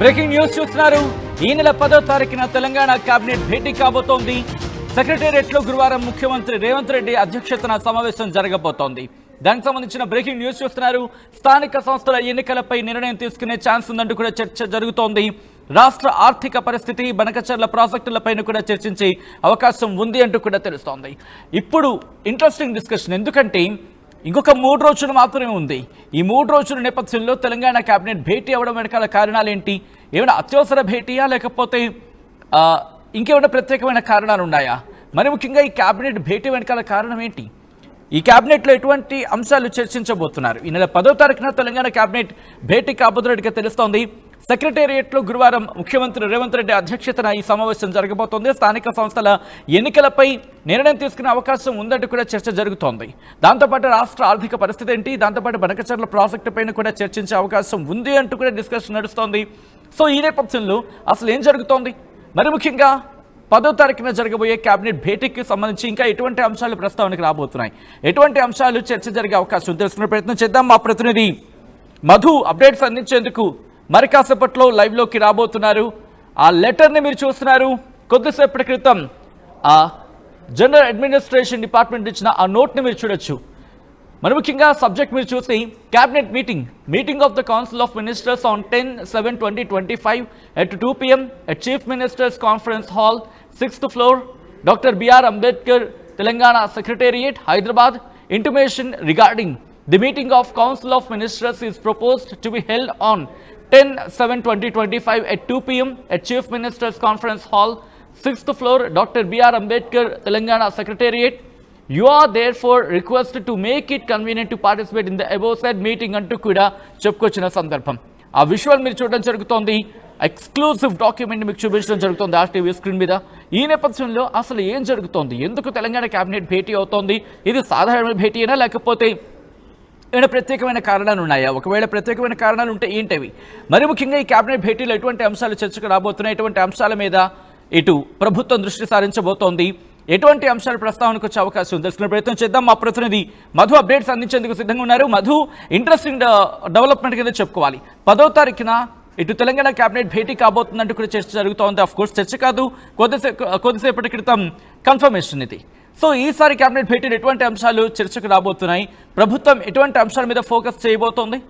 Breaking news చూస్తున్నారు. ఈ నెల 10వ తారీఖున తెలంగాణ కేబినెట్ భేటీ కాబోతోంది. సెక్రటేరియట్ లో గురువారం ముఖ్యమంత్రి రేవంత్ రెడ్డి అధ్యక్షతన సమావేశం జరగబోతోంది. దానికి సంబంధించిన బ్రేకింగ్ న్యూస్ చూస్తున్నారు. స్థానిక సంస్థల ఎన్నికలపై నిర్ణయం తీసుకునే ఛాన్స్ ఉందంటూ కూడా చర్చ జరుగుతోంది. రాష్ట్ర ఆర్థిక పరిస్థితి, బనకచర్ల ప్రాజెక్టులపైన కూడా చర్చించే అవకాశం ఉంది అంటూ కూడా తెలుస్తోంది. ఇప్పుడు ఇంట్రెస్టింగ్ డిస్కషన్, ఎందుకంటే ఇంకొక 3 రోజులు మాత్రమే ఉంది. ఈ 3 రోజుల నేపథ్యంలో తెలంగాణ కేబినెట్ భేటీ అవ్వడం వెనకాల కారణాలు ఏంటి? ఏమైనా అత్యవసర భేటీయా, లేకపోతే ఇంకేమైనా ప్రత్యేకమైన కారణాలు ఉన్నాయా? మరి ముఖ్యంగా ఈ కేబినెట్ భేటీ వెనకాల కారణం ఏంటి? ఈ కేబినెట్లో ఎటువంటి అంశాలు చర్చించబోతున్నారు? ఈ నెల 10వ తారీఖున తెలంగాణ కేబినెట్ భేటీ కాబోతున్నట్టుగా తెలుస్తోంది. సెక్రటేరియట్లో గురువారం ముఖ్యమంత్రి రేవంత్ రెడ్డి అధ్యక్షతన ఈ సమావేశం జరగబోతోంది. స్థానిక సంస్థల ఎన్నికలపై నిర్ణయం తీసుకునే అవకాశం ఉందంటూ కూడా చర్చ జరుగుతోంది. దాంతోపాటు రాష్ట్ర ఆర్థిక పరిస్థితి ఏంటి, దాంతోపాటు బనకచర్ల ప్రాజెక్టు పైన కూడా చర్చించే అవకాశం ఉంది అంటూ కూడా డిస్కషన్ నడుస్తోంది. సో ఈ నేపథ్యంలో అసలు ఏం జరుగుతోంది? మరి ముఖ్యంగా 10వ తారీఖున జరగబోయే కేబినెట్ భేటీకి సంబంధించి ఇంకా ఎటువంటి అంశాలు ప్రస్తావనకు రాబోతున్నాయి, ఎటువంటి అంశాలు చర్చ జరిగే అవకాశం తెలుసుకునే ప్రయత్నం చేద్దాం. మా ప్రతినిధి మధు అప్డేట్స్ అందించేందుకు మరి కాసేపట్లో లైవ్లోకి రాబోతున్నారు. ఆ లెటర్ని మీరు చూస్తున్నారు. కొద్దిసేపటి క్రితం ఆ జనరల్ అడ్మినిస్ట్రేషన్ డిపార్ట్మెంట్ ఇచ్చిన ఆ నోట్ని మీరు చూడొచ్చు. మరి ముఖ్యంగా సబ్జెక్ట్ మీరు చూసి cabinet meeting of the council of ministers on 10/7/2025 at 2 PM at Chief Ministers Conference Hall, 6th floor, Dr. B.R. Ambedkar, Telangana Secretariat, Hyderabad. Intimation regarding the meeting of Council of Ministers is proposed to be held on 10/7/2025 at 2 PM at Chief Ministers Conference Hall, 6th floor, Dr. B.R. Ambedkar, Telangana Secretariat. You are therefore requested to make it convenient to participate in the above said meeting అంటూ కూడా చెప్పుకొచ్చిన సందర్భం. ఆ visual మీరు చూడడం జరుగుతోంది. Exclusive document మీకు చూపించడం జరుగుతుంది RTV స్క్రీన్ మీద. ఈ నేపథ్యంలో అసలు ఏం జరుగుతోంది, ఎందుకు తెలంగాణ కేబినెట్ భేటీ అవుతోంది? ఇది సాధారణ భేటీ అయినా, లేకపోతే ఏమైనా ప్రత్యేకమైన కారణాలు ఉన్నాయా? ఒకవేళ ప్రత్యేకమైన కారణాలు ఉంటే ఏంటవి? మరి ముఖ్యంగా ఈ కేబినెట్ భేటీలో ఎటువంటి అంశాలు చర్చకు రాబోతున్నాయి, ఎటువంటి అంశాల మీద ఇటు ప్రభుత్వం దృష్టి సారించబోతోంది, ఎటువంటి అంశాలు ప్రస్తావనకు వచ్చే అవకాశం ఉంది తెలుసుకునే ప్రయత్నం చేద్దాం. మా ప్రతినిధి మధు అప్డేట్స్ అందించేందుకు సిద్ధంగా ఉన్నారు. మధు, ఇంట్రెస్టింగ్ డెవలప్మెంట్ కింద చెప్పుకోవాలి. 10వ తారీఖున ఇటు తెలంగాణ కేబినెట్ భేటీ కాబోతుందంటూ కూడా చర్చ జరుగుతోంది. ఆఫ్ కోర్స్ చర్చ కాదు, కొద్దిసేపటి క్రితం కన్ఫర్మేషన్ ఇది. సో ఈసారి కేబినెట్ భేటీలో ఎటువంటి అంశాలు చర్చకు రాబోతున్నాయి, ప్రభుత్వం ఎటువంటి అంశాల మీద ఫోకస్ చేయబోతోంది?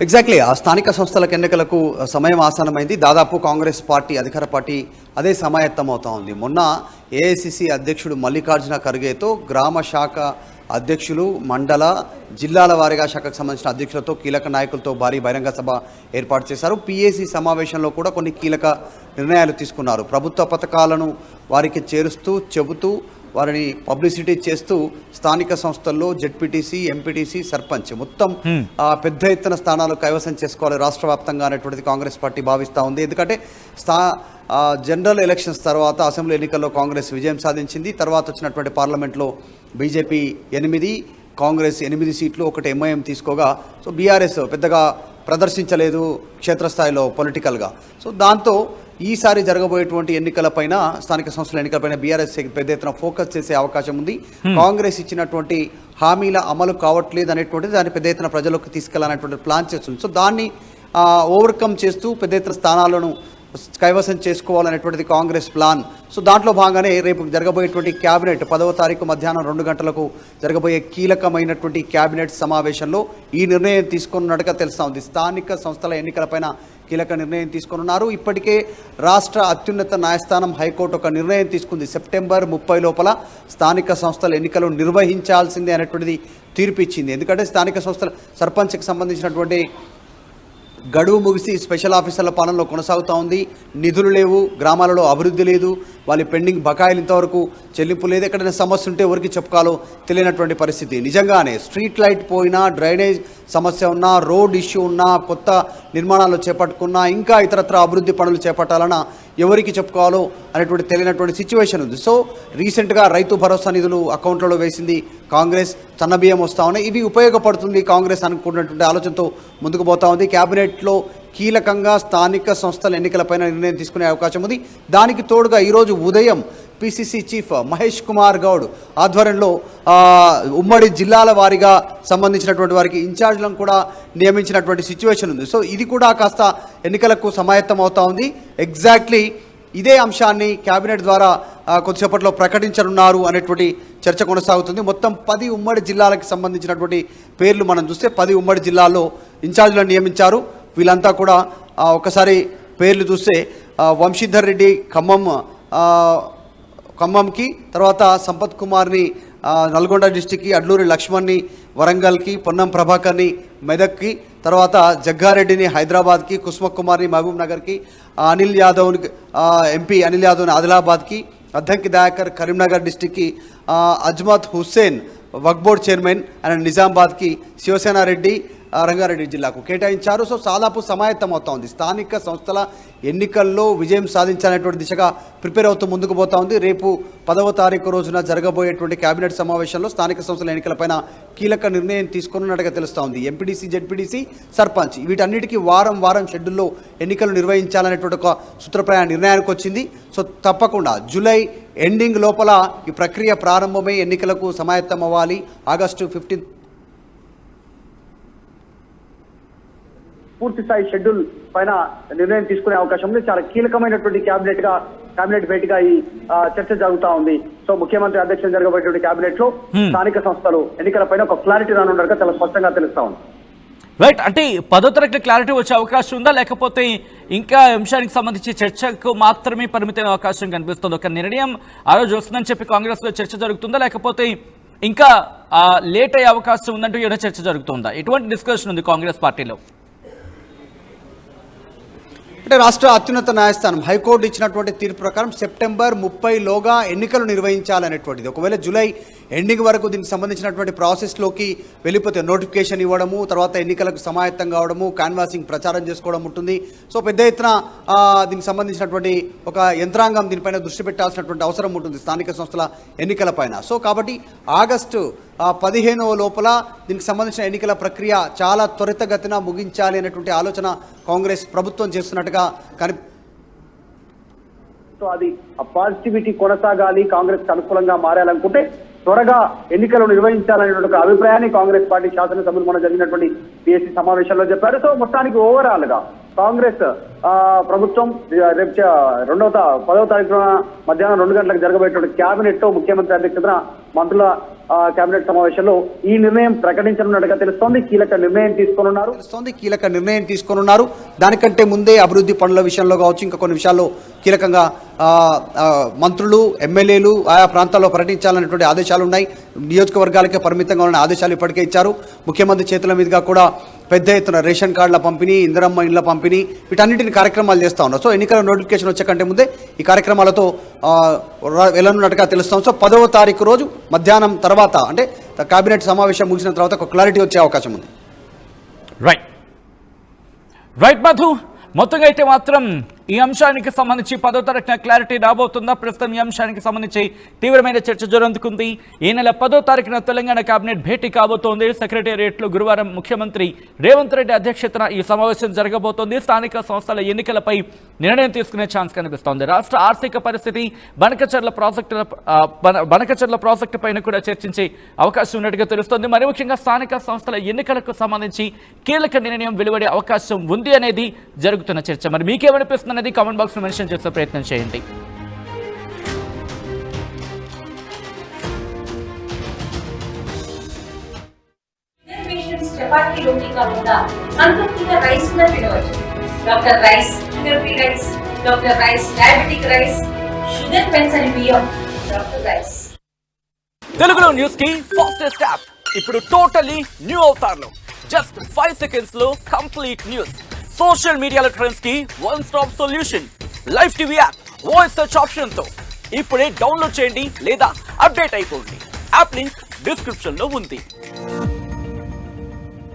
ఎగ్జాక్ట్లీ, ఆ స్థానిక సంస్థల ఎన్నికలకు సమయం ఆసన్నమైంది. దాదాపు కాంగ్రెస్ పార్టీ, అధికార పార్టీ అదే సమాయత్తం అవుతా ఉంది. మొన్న AICC అధ్యక్షుడు మల్లికార్జున ఖర్గేతో గ్రామ శాఖ అధ్యక్షులు, మండల, జిల్లాల వారీగా శాఖకు సంబంధించిన అధ్యక్షులతో, కీలక నాయకులతో భారీ బహిరంగ సభ ఏర్పాటు చేశారు. PAC సమావేశంలో కూడా కొన్ని కీలక నిర్ణయాలు తీసుకున్నారు. ప్రభుత్వ పథకాలను వారికి చేరుస్తూ, చెబుతూ, వారిని పబ్లిసిటీ చేస్తూ స్థానిక సంస్థల్లో ZPTC, MPTC, సర్పంచ్ మొత్తం పెద్ద ఎత్తున స్థానాలు కైవసం చేసుకోవాలి రాష్ట్ర వ్యాప్తంగా అనేటువంటిది కాంగ్రెస్ పార్టీ భావిస్తూ ఉంది. ఎందుకంటే జనరల్ ఎలక్షన్స్ తర్వాత అసెంబ్లీ ఎన్నికల్లో కాంగ్రెస్ విజయం సాధించింది. తర్వాత వచ్చినటువంటి పార్లమెంట్లో బీజేపీ 8, కాంగ్రెస్ 8 సీట్లు, ఒకటి MIM తీసుకోగా, సో BRS పెద్దగా ప్రదర్శించలేదు క్షేత్రస్థాయిలో పొలిటికల్గా. సో దాంతో ఈసారి జరగబోయేటువంటి ఎన్నికలపైన, స్థానిక సంస్థల ఎన్నికలపైన BRS పెద్ద ఎత్తున ఫోకస్ చేసే అవకాశం ఉంది. కాంగ్రెస్ ఇచ్చినటువంటి హామీల అమలు కావట్లేదు అనేటువంటిది దాన్ని పెద్ద ఎత్తున ప్రజలకు తీసుకెళ్లాలనేటువంటి ప్లాన్ చేస్తుంది. సో దాన్ని ఓవర్కమ్ చేస్తూ పెద్ద ఎత్తున స్థానాలను కైవసం చేసుకోవాలనేటువంటిది కాంగ్రెస్ ప్లాన్. సో దాంట్లో భాగంగానే రేపు జరగబోయేటువంటి క్యాబినెట్ 10వ తారీఖు మధ్యాహ్నం 2 గంటలకు జరగబోయే కీలకమైనటువంటి క్యాబినెట్ సమావేశంలో ఈ నిర్ణయం తీసుకున్నట్టుగా తెలుస్తూ ఉంది. స్థానిక సంస్థల ఎన్నికలపైన కీలక నిర్ణయం తీసుకున్నారు. ఇప్పటికే రాష్ట్ర అత్యున్నత న్యాయస్థానం హైకోర్టు ఒక నిర్ణయం తీసుకుంది. సెప్టెంబర్ 30 లోపల స్థానిక సంస్థల ఎన్నికలు నిర్వహించాల్సిందే అనేటువంటిది తీర్పు ఇచ్చింది. ఎందుకంటే స్థానిక సంస్థల సర్పంచ్కి సంబంధించినటువంటి గడువు ముగిసి స్పెషల్ ఆఫీసర్ల పాలనలో కొనసాగుతూ ఉంది. నిధులు లేవు, గ్రామాలలో అభివృద్ధి లేదు, వాళ్ళ పెండింగ్ బకాయిలు ఇంతవరకు చెల్లింపు లేదు. ఎక్కడైనా సమస్య ఉంటే ఎవరికి చెప్పుకోవాలో తెలియనటువంటి పరిస్థితి. నిజంగానే స్ట్రీట్ లైట్ పోయినా, డ్రైనేజ్ సమస్య ఉన్నా, రోడ్ ఇష్యూ ఉన్నా, కొత్త నిర్మాణాలు చేపట్టుకున్నా, ఇంకా ఇతరత్ర అభివృద్ధి పనులు చేపట్టాలన్నా ఎవరికి చెప్పుకోవాలో అనేటువంటి తెలియనటువంటి సిచ్యువేషన్ ఉంది. సో రీసెంట్గా రైతు భరోసా నిధులు అకౌంట్లలో వేసింది కాంగ్రెస్. సన్నబియ్యం వస్తూ ఉన్నాయి. ఇవి ఉపయోగపడుతుంది కాంగ్రెస్ అనుకున్నటువంటి ఆలోచనతో ముందుకు పోతా ఉంది. క్యాబినెట్లో కీలకంగా స్థానిక సంస్థల ఎన్నికలపైన నిర్ణయం తీసుకునే అవకాశం ఉంది. దానికి తోడుగా ఈరోజు ఉదయం పిసిసి చీఫ్ మహేష్ కుమార్ గౌడ్ ఆధ్వర్యంలో ఉమ్మడి జిల్లాల వారీగా సంబంధించినటువంటి వారికి ఇన్ఛార్జ్లను కూడా నియమించినటువంటి సిచ్యువేషన్ ఉంది. సో ఇది కూడా కాస్త ఎన్నికలకు సమాయత్తం అవుతా ఉంది. ఎగ్జాక్ట్లీ ఇదే అంశాన్ని కేబినెట్ ద్వారా కొద్దిసేపట్లో ప్రకటించనున్నారు అనేటువంటి చర్చ కొనసాగుతుంది. మొత్తం 10 ఉమ్మడి జిల్లాలకు సంబంధించినటువంటి పేర్లు మనం చూస్తే 10 ఉమ్మడి జిల్లాల్లో ఇన్ఛార్జ్లను నియమించారు. వీళ్ళంతా కూడా ఒకసారి పేర్లు చూస్తే వంశీధర్ రెడ్డి ఖమ్మంకి, తర్వాత సంపత్ కుమార్ని నల్గొండ డిస్టిక్కి, అడ్లూరి లక్ష్మణ్ని వరంగల్కి, పొన్నం ప్రభాకర్ని మెదక్కి, తర్వాత జగ్గారెడ్డిని హైదరాబాద్కి, కుస్మ కుమార్ని మహబూబ్ నగర్కి, అనిల్ యాదవ్ని ఎంపీ అనిల్ యాదవ్ని ఆదిలాబాద్కి, అద్దంకి దయాకర్ కరీంనగర్ డిస్టిక్కి, Azmat Hussain Waqf board chairman and నిజామాబాద్కి, శివసేన రెడ్డి రంగారెడ్డి జిల్లాకు కేటాయించారు. సో దాదాపు సమాయత్తం అవుతా ఉంది. స్థానిక సంస్థల ఎన్నికల్లో విజయం సాధించాలనేటువంటి దిశగా ప్రిపేర్ అవుతూ ముందుకు పోతా ఉంది. రేపు 10వ తారీఖు రోజున జరగబోయేటువంటి కేబినెట్ సమావేశంలో స్థానిక సంస్థల ఎన్నికలపైన కీలక నిర్ణయం తీసుకున్నట్టుగా తెలుస్తూ ఉంది. ఎంపీడీసీ, జెడ్పీడీసీ, సర్పంచ్ వీటన్నిటికీ వారం షెడ్యూల్లో ఎన్నికలు నిర్వహించాలనేటువంటి ఒక సూత్రప్రాయ నిర్ణయానికి వచ్చింది. సో తప్పకుండా జూలై ఎండింగ్ లోపల ఈ ప్రక్రియ ప్రారంభమై ఎన్నికలకు సమాయత్తం అవ్వాలి. ఆగస్టు 15 పూర్తి స్థాయి షెడ్యూల్ పైన నిర్ణయం తీసుకునే అవకాశం ఉంది. చాలా కీలకమైనటువంటి కేబినెట్ భేటీగా ఈ చర్చ జరుగుతా ఉంది. సో ముఖ్యమంత్రి అధ్యక్షతన జరగబోయేటువంటి కేబినెట్ లో స్థానిక సంస్థలు ఎన్నికలపైన ఒక క్లారిటీ రానున్నట్టుగా చాలా స్పష్టంగా తెలుస్తా ఉంది. రైట్, అంటే 10వ తారీఖు క్లారిటీ వచ్చే అవకాశం ఉందా, లేకపోతే ఇంకా అంశానికి సంబంధించి చర్చకు మాత్రమే పరిమితమైన అవకాశం కనిపిస్తుంది? ఒక నిర్ణయం ఆ రోజు వస్తుందని చెప్పి కాంగ్రెస్ లో చర్చ జరుగుతుందా, లేకపోతే ఇంకా లేట్ అయ్యే అవకాశం ఉందంటూ ఏదైనా చర్చ జరుగుతుందా? ఎటువంటి డిస్కషన్ ఉంది కాంగ్రెస్ పార్టీలో? అంటే రాష్ట్ర అత్యున్నత న్యాయస్థానం హైకోర్టు ఇచ్చినటువంటి తీర్పు ప్రకారం సెప్టెంబర్ 30లోగా ఎన్నికలు నిర్వహించాలనేటువంటిది. ఒకవేళ జూలై ఎండింగ్ వరకు దీనికి సంబంధించినటువంటి ప్రాసెస్లోకి వెళ్ళిపోతే నోటిఫికేషన్ ఇవ్వడము, తర్వాత ఎన్నికలకు సమాయత్తం కావడము, క్యాన్వాసింగ్ ప్రచారం చేసుకోవడం ఉంటుంది. సో పెద్ద ఎత్తున దీనికి సంబంధించినటువంటి ఒక యంత్రాంగం దీనిపైన దృష్టి పెట్టాల్సినటువంటి అవసరం ఉంటుంది స్థానిక సంస్థల ఎన్నికల పైన. సో కాబట్టి ఆగస్టు 15వ లోపల దీనికి సంబంధించిన ఎన్నికల ప్రక్రియ చాలా త్వరితగతిన ముగించాలి అనేటువంటి ఆలోచన కాంగ్రెస్ ప్రభుత్వం చేస్తున్నట్టుగా సో అది పాజిటివిటీ కొనసాగాలి, కాంగ్రెస్ అనుకూలంగా మారాలనుకుంటే త్వరగా ఎన్నికలు నిర్వహించాలనేటువంటి ఒక అభిప్రాయాన్ని కాంగ్రెస్ పార్టీ శాసనసభ్యులు మొన్న జరిగినటువంటి పిఎస్సీ సమావేశంలో చెప్పారు. సో మొత్తానికి ఓవరాల్ గా కాంగ్రెస్ ప్రభుత్వం రేపు 10వ తారీఖున మధ్యాహ్నం 2 గంటలకు జరగబోయేటువంటి కేబినెట్ తో ముఖ్యమంత్రి అధ్యక్షతన మంత్రుల కేబినెట్ సమావేశంలో ఈ నిర్ణయం ప్రకటించనున్నట్టుగా తెలుస్తోంది. కీలక నిర్ణయం తీసుకున్నారు. దానికంటే ముందే అభివృద్ధి పనుల విషయంలో కావచ్చు, ఇంకా కొన్ని విషయాల్లో కీలకంగా మంత్రులు, ఎమ్మెల్యేలు ఆయా ప్రాంతాల్లో పర్యటించాలనేటువంటి ఆదేశాలు ఉన్నాయి. నియోజకవర్గాలకే పరిమితంగా ఉన్న ఆదేశాలు ఇప్పటికే ఇచ్చారు. ముఖ్యమంత్రి చేతుల మీదుగా కూడా పెద్ద ఎత్తున రేషన్ కార్డుల పంపిణీ, ఇందిరమ్మ ఇళ్ల పంపిణీ వీటన్నింటిని కార్యక్రమాలు చేస్తూ ఉన్నారు. సో ఎన్నికల నోటిఫికేషన్ వచ్చే కంటే ముందే ఈ కార్యక్రమాలతో వెళ్ళనున్నట్టుగా తెలుస్తాం. సో 10వ తారీఖు రోజు మధ్యాహ్నం తర్వాత అంటే కేబినెట్ సమావేశం ముగిసిన తర్వాత ఒక క్లారిటీ వచ్చే అవకాశం ఉంది. రైట్ మధు, మొత్తంగా అయితే మాత్రం ఈ అంశానికి సంబంధించి 10వ తారీఖున క్లారిటీ రాబోతుందా? ప్రస్తుతం ఈ అంశానికి సంబంధించి తీవ్రమైన చర్చ జరుగుతుంది. ఈ నెల 10వ తారీఖున తెలంగాణ కేబినెట్ భేటీ కాబోతోంది. సెక్రటేరియట్లో గురువారం ముఖ్యమంత్రి రేవంత్ రెడ్డి అధ్యక్షతన ఈ సమావేశం జరగబోతోంది. స్థానిక సంస్థల ఎన్నికలపై నిర్ణయం తీసుకునే ఛాన్స్ కనిపిస్తోంది. రాష్ట్ర ఆర్థిక పరిస్థితి, బనకచర్ల ప్రాజెక్టు పైన కూడా చర్చించే అవకాశం ఉన్నట్టుగా తెలుస్తోంది. మరి ముఖ్యంగా స్థానిక సంస్థల ఎన్నికలకు సంబంధించి కీలక నిర్ణయం వెలువడే అవకాశం ఉంది అనేది జరుగుతున్న చర్చ. మరి మీకేమనిపిస్తుంది అనేది కామెంట్ బాక్స్ లో మెన్షన్ చేసే ప్రయత్నం చేయండి. చపాతీ రోటీ కాకుండా సంతృప్తిగా రైస్ కూడా తినవచ్చు. Doctor rice, sugar free rice, doctor rice, diabetic rice, sugar పెన్సని బియ్యం, డాక్టర్ రైస్. తెలుగులో న్యూస్ కి ఫాస్టెస్ట్ యాప్ ఇప్పుడు టోటలీ న్యూ అవతార్లో జస్ట్ 5 seconds లో కంప్లీట్ న్యూస్. సోషల్ మీడియాలో ట్రెండ్స్ కి one stop solution. Live TV app, voice search option తో ఇప్పుడే డౌన్లోడ్ చేయండి లేదా అప్డేట్ అయిపోండి. యాప్ లింక్ డిస్క్రిప్షన్ లో ఉంది.